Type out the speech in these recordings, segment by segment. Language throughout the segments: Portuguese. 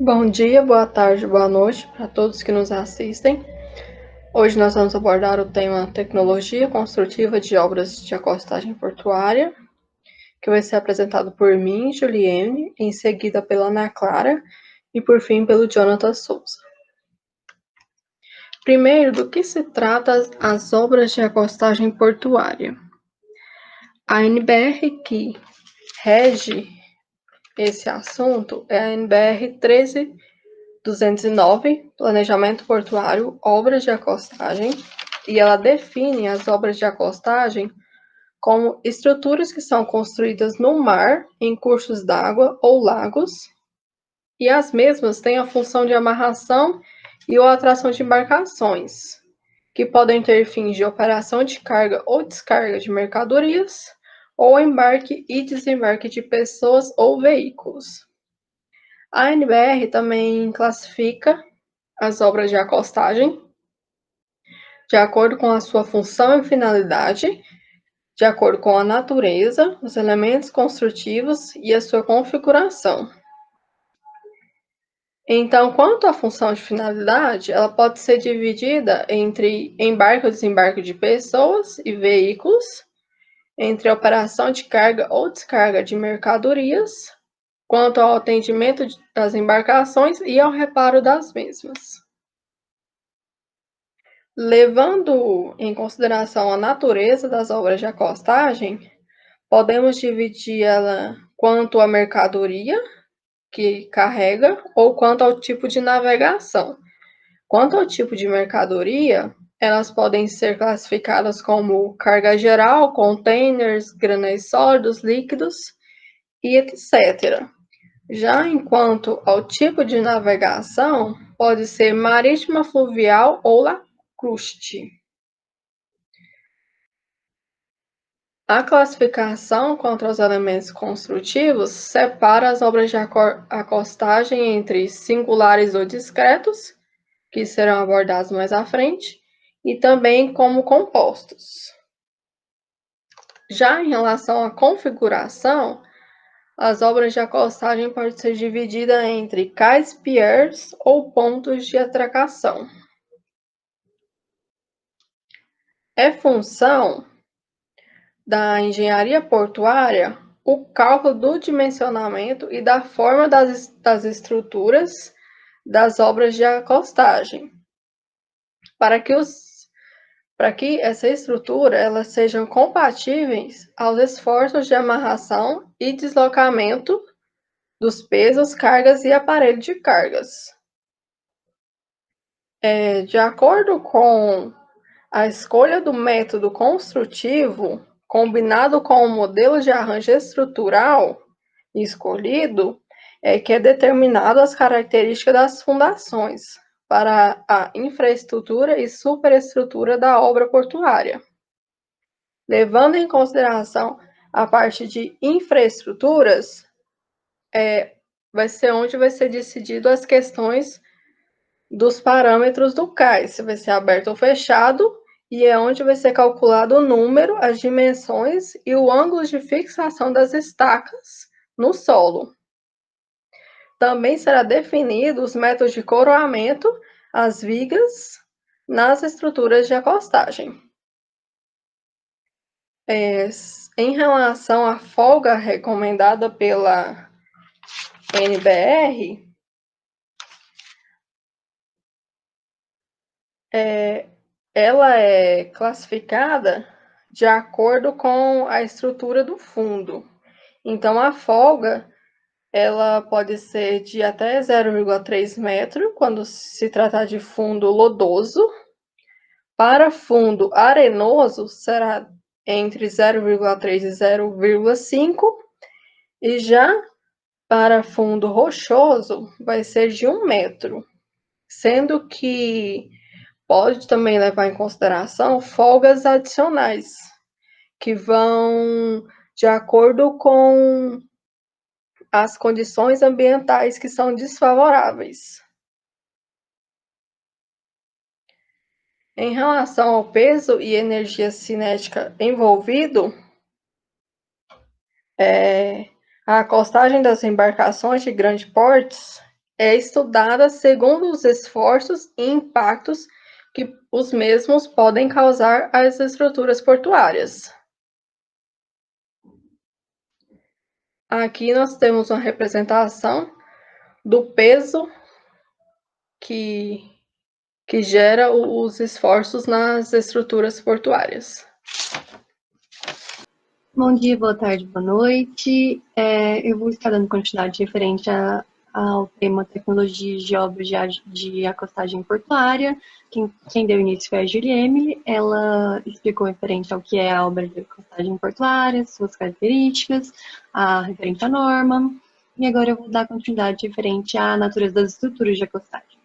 Bom dia, boa tarde, boa noite para todos que nos assistem. Hoje nós vamos abordar o tema Tecnologia Construtiva de Obras de Acostagem Portuária, que vai ser apresentado por mim, Juliene, em seguida pela Ana Clara e por fim pelo Jonathan Souza. Primeiro, do que se trata as obras de acostagem portuária? A NBR que rege esse assunto é a NBR 13209, Planejamento Portuário, Obras de Acostagem, e ela define as obras de acostagem como estruturas que são construídas no mar, em cursos d'água ou lagos, e as mesmas têm a função de amarração e ou atração de embarcações, que podem ter fins de operação de carga ou descarga de mercadorias, ou embarque e desembarque de pessoas ou veículos. A NBR também classifica as obras de acostagem de acordo com a sua função e finalidade, de acordo com a natureza, os elementos construtivos e a sua configuração. Então, quanto à função de finalidade, ela pode ser dividida entre embarque ou desembarque de pessoas e veículos, entre operação de carga ou descarga de mercadorias, quanto ao atendimento das embarcações e ao reparo das mesmas. Levando em consideração a natureza das obras de acostagem, podemos dividir ela quanto à mercadoria que carrega ou quanto ao tipo de navegação. Quanto ao tipo de mercadoria, elas podem ser classificadas como carga geral, containers, granéis sólidos, líquidos e etc. Já enquanto ao tipo de navegação, pode ser marítima, fluvial ou lacustre. A classificação contra os elementos construtivos separa as obras de acostagem entre singulares ou discretos, que serão abordados mais à frente, e também como compostos. Já em relação à configuração, as obras de acostagem podem ser divididas entre cais, piers ou pontos de atracação. É função da engenharia portuária o cálculo do dimensionamento e da forma das estruturas das obras de acostagem, para que essa estrutura elas sejam compatíveis aos esforços de amarração e deslocamento dos pesos, cargas e aparelho de cargas. De acordo com a escolha do método construtivo, combinado com o modelo de arranjo estrutural escolhido, que é determinado as características das fundações para a infraestrutura e superestrutura da obra portuária. Levando em consideração a parte de infraestruturas, vai ser onde vai ser decidido as questões dos parâmetros do cais, se vai ser aberto ou fechado, e é onde vai ser calculado o número, as dimensões e o ângulo de fixação das estacas no solo. Também será definido os métodos de coroamento, as vigas, nas estruturas de acostagem. Em relação à folga recomendada pela NBR, ela é classificada de acordo com a estrutura do fundo. Então, a folga ela pode ser de até 0,3 metro, quando se tratar de fundo lodoso. Para fundo arenoso, será entre 0,3 e 0,5, e já para fundo rochoso, vai ser de 1 metro, sendo que pode também levar em consideração folgas adicionais, que vão de acordo com as condições ambientais que são desfavoráveis. Em relação ao peso e energia cinética envolvido, a acostagem das embarcações de grande porte é estudada segundo os esforços e impactos que os mesmos podem causar às estruturas portuárias. Aqui nós temos uma representação do peso que gera os esforços nas estruturas portuárias. Bom dia, boa tarde, boa noite. Eu vou estar dando continuidade referente ao tema tecnologias de obras de acostagem portuária. Quem deu início foi a Julie. Ela explicou referente ao que é a obra de acostagem portuária, suas características, referente à norma. E agora eu vou dar continuidade referente à natureza das estruturas de acostagem.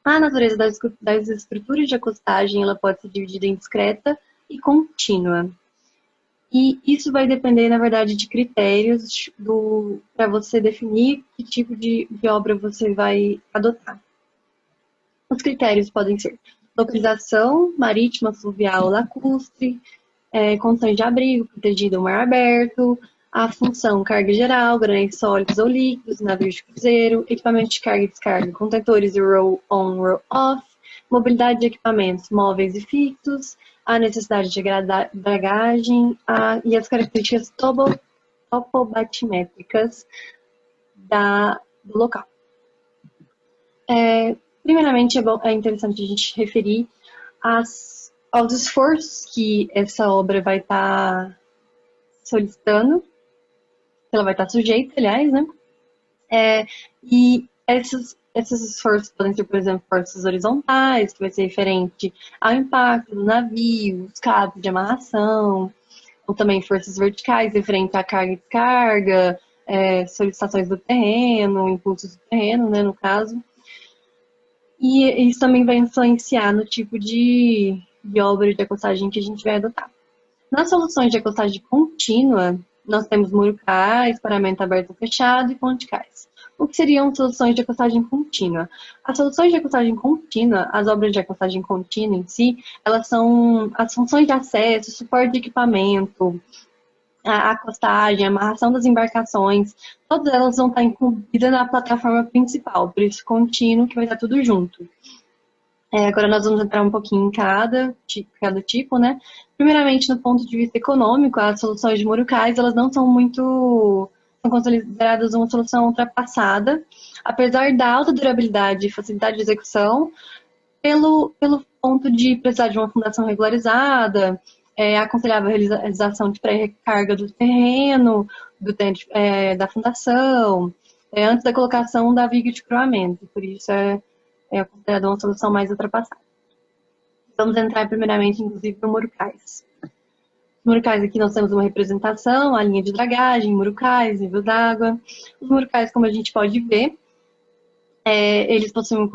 A natureza das estruturas de acostagem ela pode ser dividida em discreta e contínua. E isso vai depender, na verdade, de critérios para você definir que tipo de obra você vai adotar. Os critérios podem ser localização marítima, fluvial, lacustre, condições de abrigo, protegido ao mar aberto, a função carga geral, granéis sólidos ou líquidos, navios de cruzeiro, equipamento de carga e descarga, contentores e roll-on, roll-off, mobilidade de equipamentos móveis e fixos, a necessidade de dragagem e as características topobatimétricas do local. Primeiramente, é interessante a gente referir aos esforços que essa obra vai estar solicitando, que ela vai estar sujeita, aliás, né? E esses esforços podem ser, por exemplo, forças horizontais, que vai ser referente ao impacto do navio, os cabos de amarração, ou também forças verticais, referente à carga e descarga, solicitações do terreno, impulsos do terreno, né, no caso. E isso também vai influenciar no tipo de obra de acostagem que a gente vai adotar. Nas soluções de acostagem contínua, nós temos murucais, paramento aberto ou fechado e ponticais. O que seriam soluções de acostagem contínua? As soluções de acostagem contínua, as obras de acostagem contínua em si, elas são as funções de acesso, suporte de equipamento, a acostagem, a amarração das embarcações, todas elas vão estar incluídas na plataforma principal, por isso contínuo, que vai estar tudo junto. Agora nós vamos entrar um pouquinho em cada tipo, né? Primeiramente, no ponto de vista econômico, as soluções de murucais, elas não são são consideradas uma solução ultrapassada, apesar da alta durabilidade e facilidade de execução, pelo ponto de precisar de uma fundação regularizada, aconselhável a realização de pré-recarga do terreno, da fundação, antes da colocação da viga de coroamento, por isso é considerada uma solução mais ultrapassada. Vamos entrar primeiramente, inclusive, no murucais. Os murucais aqui nós temos uma representação, a linha de dragagem, murucais, nível d'água. Os murucais, como a gente pode ver, eles possuem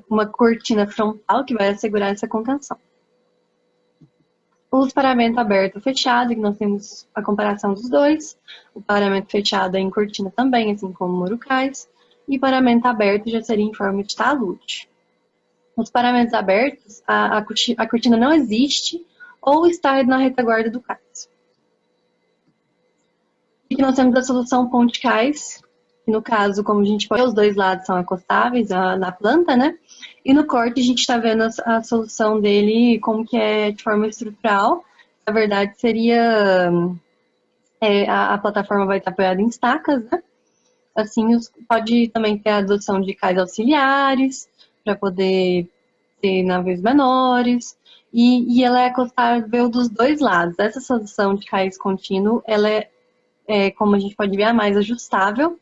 uma cortina frontal que vai assegurar essa contenção. Os paramentos aberto e fechado, que nós temos a comparação dos dois. O paramento fechado é em cortina também, assim como murucais. E paramento aberto já seria em forma de talude. Nos paramentos abertos, a cortina não existe ou está na retaguarda do cais. E aqui nós temos a solução ponticais, que no caso, como a gente pode ver, os dois lados são acostáveis na planta, né? E no corte a gente está vendo a solução dele como que é de forma estrutural. Na verdade, seria... a plataforma vai estar apoiada em estacas, né? Assim, pode também ter a adoção de cais auxiliares, para poder ter navios menores, e ela é acostável dos dois lados. Essa solução de cais contínuo, ela como a gente pode ver, a mais ajustável,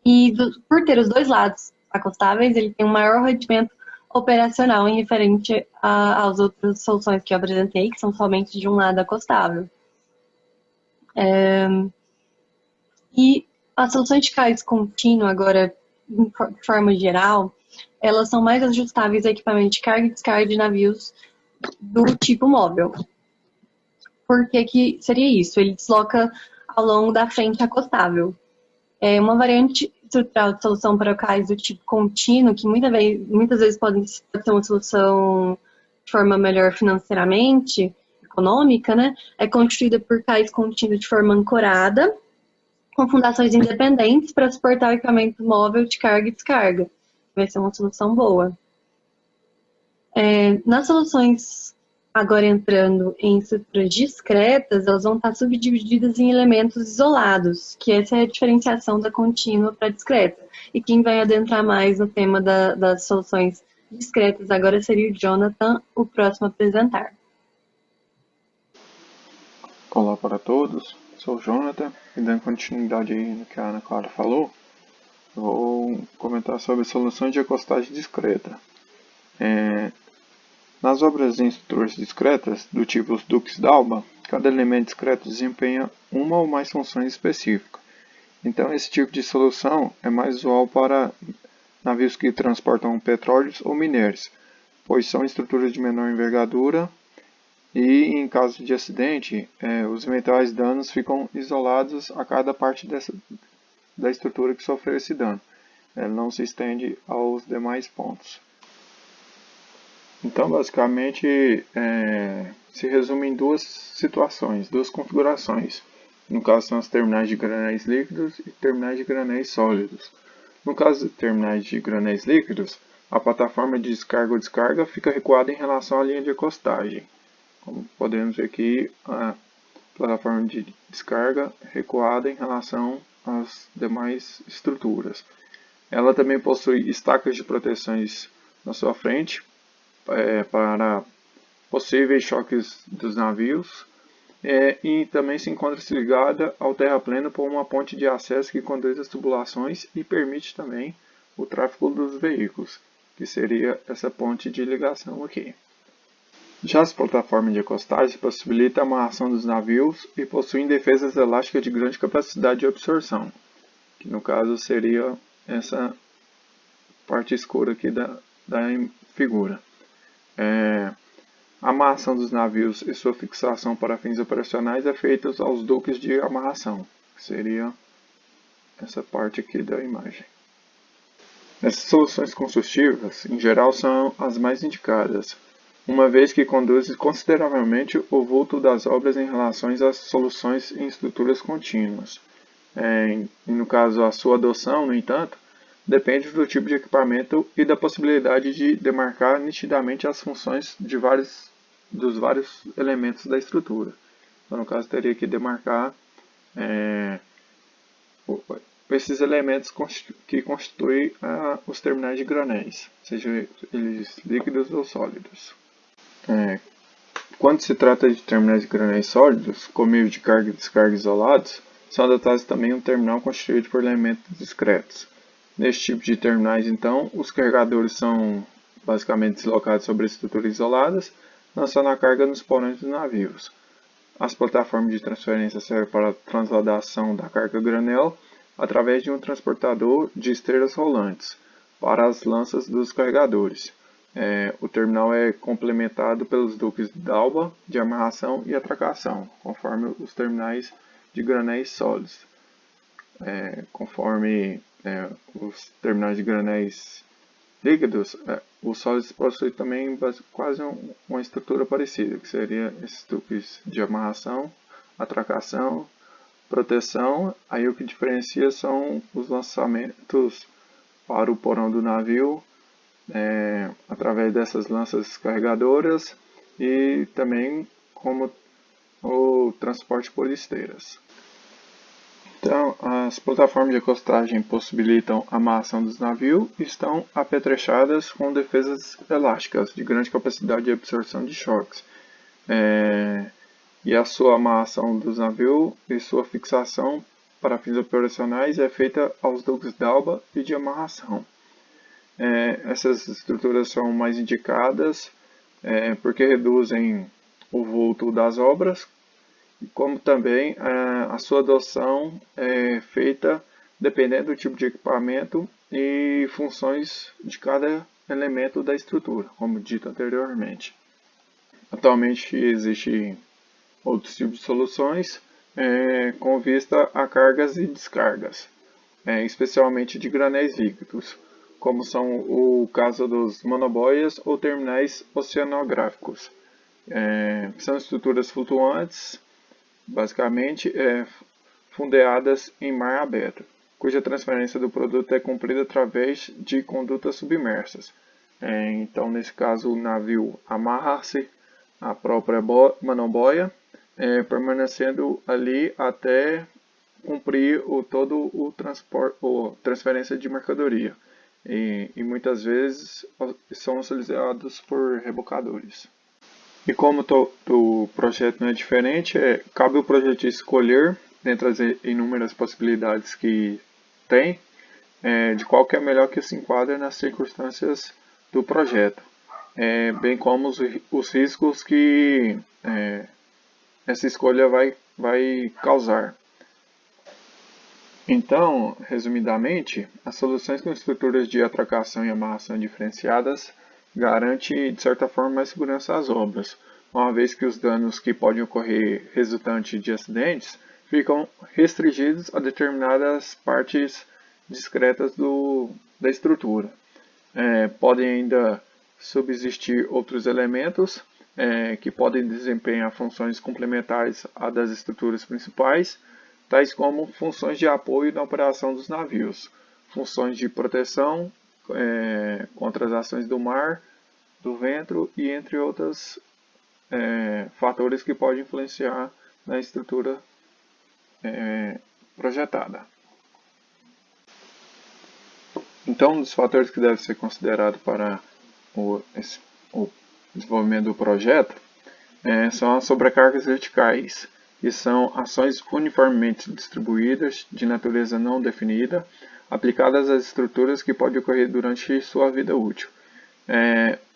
e por ter os dois lados acostáveis, ele tem um maior rendimento operacional em referente às outras soluções que eu apresentei, que são somente de um lado acostável. E as soluções de cais contínuo, agora, de forma geral, elas são mais ajustáveis a equipamento de carga e descarga de navios do tipo móvel. Por que seria isso? Ele desloca ao longo da frente acostável. Uma variante estrutural de solução para cais do tipo contínuo, que muitas vezes pode ser uma solução de forma melhor financeiramente, econômica, né? É constituída por cais contínuos de forma ancorada, com fundações independentes para suportar o equipamento móvel de carga e descarga. Vai ser uma solução boa. Nas soluções, agora entrando em estruturas discretas, elas vão estar subdivididas em elementos isolados, que essa é a diferenciação da contínua para discreta. E quem vai adentrar mais no tema das soluções discretas agora seria o Jonathan, o próximo a apresentar. Olá para todos, sou o Jonathan e dando continuidade aí no que a Ana Clara falou, vou comentar sobre soluções de acostagem discreta. Nas obras em estruturas discretas, do tipo os duques d'Alba, cada elemento discreto desempenha uma ou mais funções específicas. Então esse tipo de solução é mais usual para navios que transportam petróleos ou minérios, pois são estruturas de menor envergadura e, em caso de acidente, os eventuais danos ficam isolados a cada parte da estrutura que sofreu esse dano. Ela não se estende aos demais pontos. Então, basicamente, se resume em duas situações, duas configurações. No caso, são as terminais de granéis líquidos e terminais de granéis sólidos. No caso de terminais de granéis líquidos, a plataforma de descarga ou descarga fica recuada em relação à linha de acostagem. Como podemos ver aqui, a plataforma de descarga recuada em relação às demais estruturas. Ela também possui estacas de proteções na sua frente para possíveis choques dos navios e também se encontra ligada ao terrapleno por uma ponte de acesso que conduz as tubulações e permite também o tráfego dos veículos, que seria essa ponte de ligação aqui. Já as plataformas de acostagem possibilitam a amarração dos navios e possuem defesas elásticas de grande capacidade de absorção, que no caso seria essa parte escura aqui da figura. A amarração dos navios e sua fixação para fins operacionais é feita aos duques de amarração, que seria essa parte aqui da imagem. Essas soluções construtivas, em geral, são as mais indicadas, uma vez que conduzem consideravelmente o vulto das obras em relação às soluções em estruturas contínuas. E no caso, a sua adoção, no entanto, depende do tipo de equipamento e da possibilidade de demarcar nitidamente as funções dos vários elementos da estrutura. Então, no caso, teria que demarcar esses elementos que constituem os terminais de granéis, sejam eles líquidos ou sólidos. Quando se trata de terminais de granéis sólidos, com meio de carga e descarga isolados, são adotados também um terminal constituído por elementos discretos. Neste tipo de terminais, então, os carregadores são basicamente deslocados sobre estruturas isoladas, lançando a carga nos porões dos navios. As plataformas de transferência servem para a transladação da carga granel através de um transportador de esteiras rolantes para as lanças dos carregadores. O terminal é complementado pelos duques d'Alba de amarração e atracação, conforme os terminais de granéis sólidos. Conforme os terminais de granéis líquidos, os sólidos possuem também quase uma estrutura parecida, que seria esses duques de amarração, atracação, proteção. Aí o que diferencia são os lançamentos para o porão do navio, através dessas lanças carregadoras e também como o transporte por esteiras. Então, as plataformas de acostagem possibilitam a amarração dos navios e estão apetrechadas com defesas elásticas de grande capacidade de absorção de choques. E a sua amarração dos navios e sua fixação para fins operacionais é feita aos duques d'Alba e de amarração. Essas estruturas são mais indicadas porque reduzem o vulto das obras, como também a sua adoção é feita dependendo do tipo de equipamento e funções de cada elemento da estrutura, como dito anteriormente. Atualmente existem outros tipos de soluções com vista a cargas e descargas, especialmente de granéis líquidos, como são o caso dos monoboias ou terminais oceanográficos. São estruturas flutuantes, basicamente fundeadas em mar aberto, cuja transferência do produto é cumprida através de condutas submersas. Então, nesse caso, o navio amarra-se à própria manobóia, permanecendo ali até cumprir todo o transporte ou transferência de mercadoria. E muitas vezes são utilizados por rebocadores. E como o projeto não é diferente, cabe ao projetista escolher, dentre as inúmeras possibilidades que tem, de qual que é melhor que se enquadra nas circunstâncias do projeto, bem como os riscos que essa escolha vai causar. Então, resumidamente, as soluções com estruturas de atracação e amarração diferenciadas garantem, de certa forma, mais segurança às obras, uma vez que os danos que podem ocorrer resultante de acidentes ficam restringidos a determinadas partes discretas da estrutura. Podem ainda subsistir outros elementos que podem desempenhar funções complementares à das estruturas principais, tais como funções de apoio na operação dos navios, funções de proteção contra as ações do mar, do vento e entre outros fatores que podem influenciar na estrutura projetada. Então, um dos fatores que deve ser considerado para o desenvolvimento do projeto são as sobrecargas verticais, que são ações uniformemente distribuídas, de natureza não definida, aplicadas às estruturas que podem ocorrer durante sua vida útil.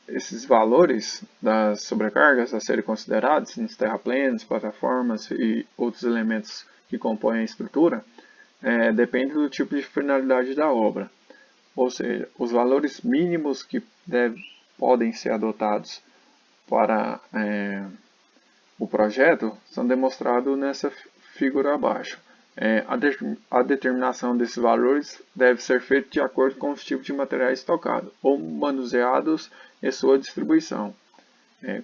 Esses valores das sobrecargas a serem considerados nos terraplenos, plataformas e outros elementos que compõem a estrutura dependem do tipo de finalidade da obra. Ou seja, os valores mínimos que podem ser adotados para o projeto são demonstrados nessa figura abaixo. A determinação desses valores deve ser feita de acordo com os tipos de materiais estocados ou manuseados e sua distribuição.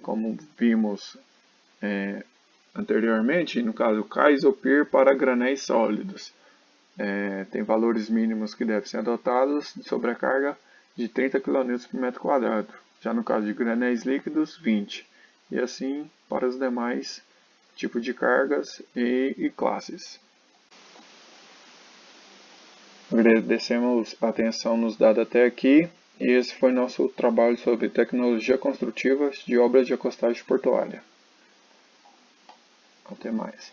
Como vimos anteriormente, no caso cais ou pier para granéis sólidos. Tem valores mínimos que devem ser adotados de sobrecarga de 30 kN por metro quadrado. Já no caso de granéis líquidos, 20. E assim para os demais tipos de cargas e classes. Agradecemos a atenção nos dada até aqui. E esse foi nosso trabalho sobre tecnologia construtiva de obras de acostagem portuária. Até mais.